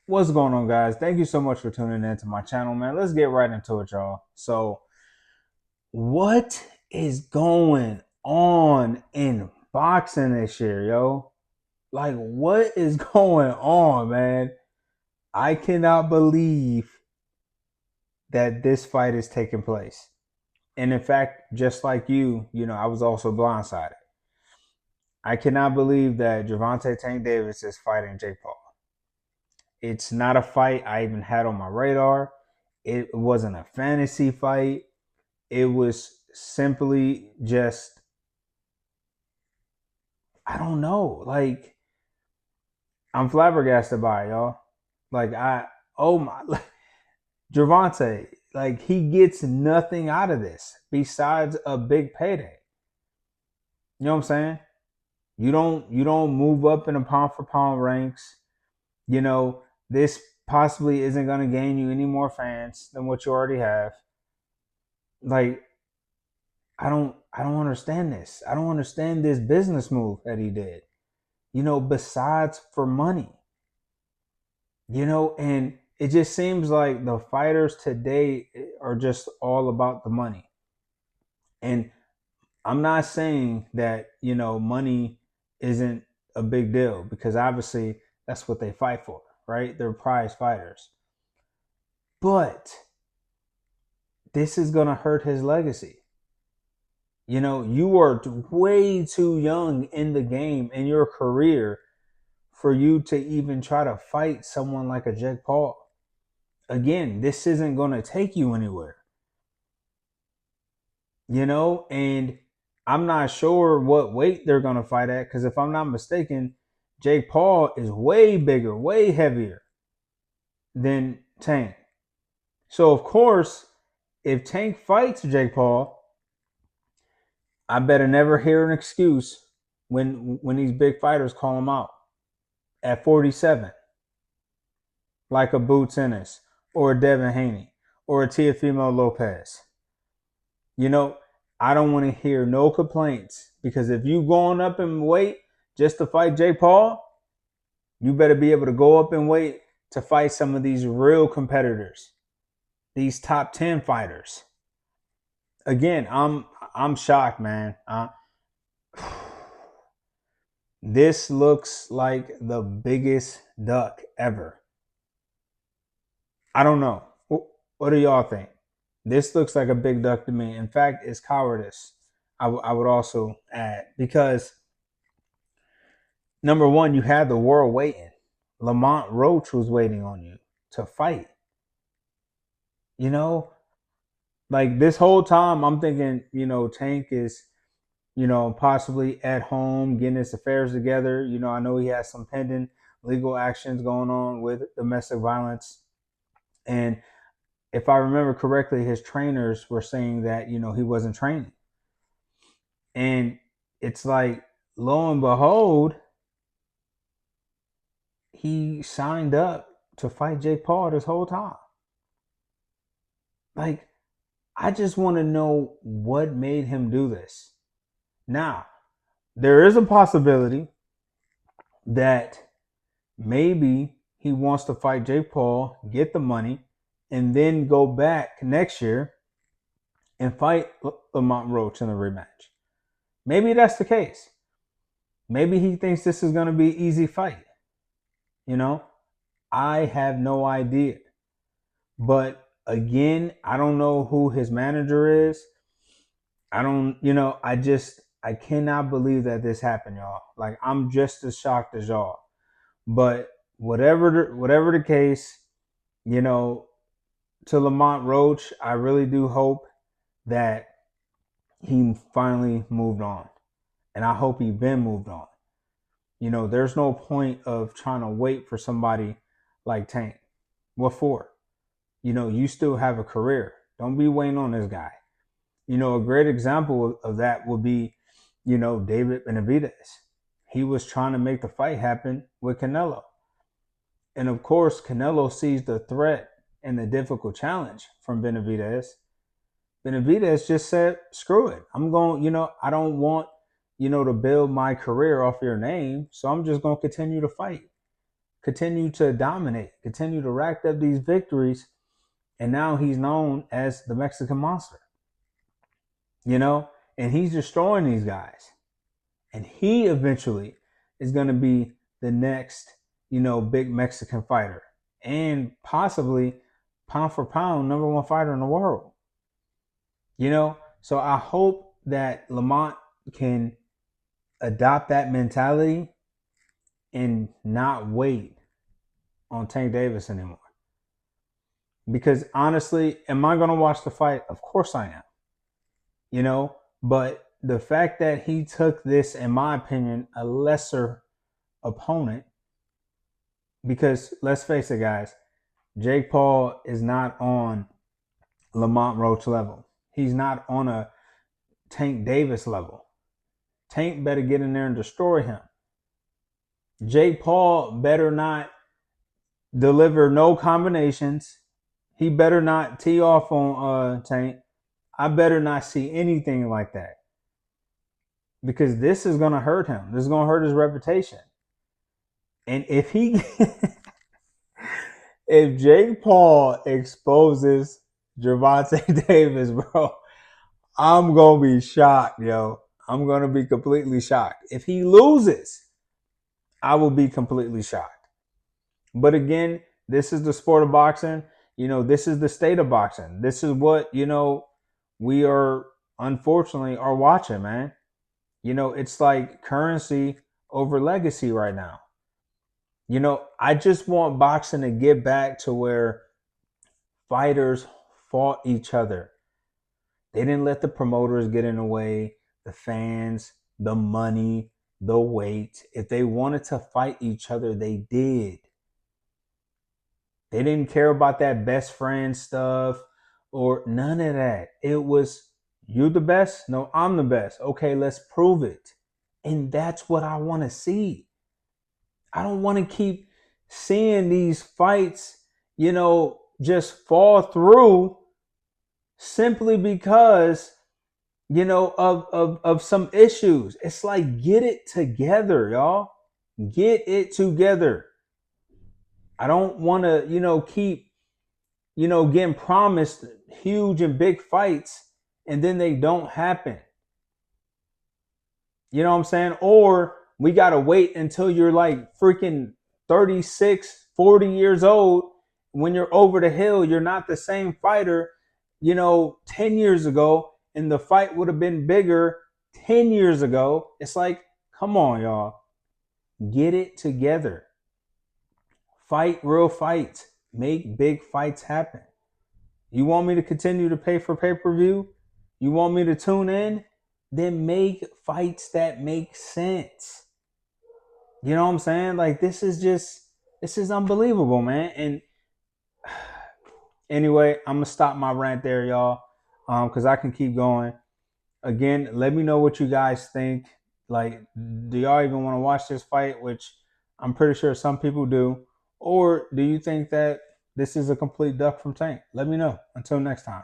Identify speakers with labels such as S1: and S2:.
S1: What's going on, guys? Thank you so much for tuning in to my channel, man. Let's get right into it, y'all. So, what is going on in boxing this year, yo? Like, what is going on, man? I cannot believe that this fight is taking place. And in fact, just like you, I was also blindsided. I cannot believe that Gervontae Tank Davis is fighting Jake Paul. It's not a fight I even had on my radar. It wasn't a fantasy fight. It was simply just, I don't know. Like, I'm flabbergasted by it, y'all. Like, oh my, like, Gervonta, like, he gets nothing out of this besides a big payday. You know what I'm saying? You don't move up in the pound for pound ranks. You know, this possibly isn't going to gain you any more fans than what you already have. Like, I don't understand this. I don't understand this business move that he did. Besides for money. And it just seems like the fighters today are just all about the money. And I'm not saying that, money isn't a big deal because obviously that's what they fight for, right? They're prize fighters. But this is going to hurt his legacy. You are way too young in the game in your career for you to even try to fight someone like a Jake Paul. Again, this isn't going to take you anywhere. And I'm not sure what weight they're going to fight at because if I'm not mistaken, Jake Paul is way bigger, way heavier than Tank. So, of course, if Tank fights Jake Paul, I better never hear an excuse when these big fighters call him out at 47, like a Boots Ennis or a Devin Haney or a Teofimo Lopez. You know, I don't want to hear no complaints because if you going up in weight just to fight Jake Paul, you better be able to go up in weight to fight some of these real competitors, these top 10 fighters. Again, I'm shocked, man. This looks like the biggest duck ever. I don't know. What do y'all think? This looks like a big duck to me. In fact, it's cowardice. I would also add because number one, you had the world waiting. Lamont Roach was waiting on you to fight. You know, like this whole time, I'm thinking, Tank is, possibly at home getting his affairs together. I know he has some pending legal actions going on with domestic violence. And if I remember correctly, his trainers were saying that, he wasn't training. And it's like, lo and behold, he signed up to fight Jake Paul this whole time. Like, I just want to know what made him do this. Now, there is a possibility that maybe he wants to fight Jake Paul, get the money, and then go back next year and fight Lamont Roach in a rematch. Maybe that's the case. Maybe he thinks this is going to be an easy fight. I have no idea. But again, I don't know who his manager is. I don't, I cannot believe that this happened, y'all. Like, I'm just as shocked as y'all. But whatever the case, you know, to Lamont Roach, I really do hope that he finally moved on. And I hope he been moved on. There's no point of trying to wait for somebody like Tank. What for? You still have a career. Don't be waiting on this guy. A great example of that would be, David Benavidez. He was trying to make the fight happen with Canelo. And of course, Canelo sees the threat and the difficult challenge from Benavidez. Benavidez just said, screw it. I'm going, I don't want, to build my career off your name. So I'm just going to continue to fight. continue to dominate, continue to rack up these victories, and now he's known as the Mexican Monster. You know, and he's destroying these guys, and he eventually is going to be the next, big Mexican fighter, and possibly pound for pound #1 fighter in the world. So I hope that Lamont can adopt that mentality and not wait on Tank Davis anymore. Because honestly, am I going to watch the fight? Of course I am. But the fact that he took this, in my opinion, a lesser opponent, because let's face it, guys, Jake Paul is not on Lamont Roach level. He's not on a Tank Davis level. Tank better get in there and destroy him. Jake Paul better not deliver no combinations. He better not tee off on Tank. I better not see anything like that. Because this is going to hurt him. This is going to hurt his reputation. And if Jake Paul exposes Gervontae Davis, bro, I'm going to be shocked, yo. I'm going to be completely shocked. If he loses, I will be completely shocked. But again, this is the sport of boxing. This is the state of boxing. This is what, we are, unfortunately, are watching, man. It's like currency over legacy right now. I just want boxing to get back to where fighters fought each other. They didn't let the promoters get in the way, the fans, the money, the weight. If they wanted to fight each other, they did. They didn't care about that best friend stuff or none of that. It was, you the best? No, I'm the best. Okay, let's prove it. And that's what I want to see. I don't want to keep seeing these fights, just fall through simply because, of some issues. It's like, get it together, y'all. Get it together. I don't want to, keep, getting promised huge and big fights and then they don't happen. You know what I'm saying? Or we got to wait until you're like freaking 36, 40 years old. When you're over the hill, you're not the same fighter, 10 years ago, and the fight would have been bigger 10 years ago. It's like, come on, y'all. Get it together. Fight real fights. Make big fights happen. You want me to continue to pay for pay-per-view? You want me to tune in? Then make fights that make sense. You know what I'm saying? Like, this is unbelievable, man. And anyway, I'm going to stop my rant there, y'all, because I can keep going. Again, let me know what you guys think. Like, do y'all even want to watch this fight? Which I'm pretty sure some people do. Or do you think that this is a complete duck from Tank? Let me know. Until next time.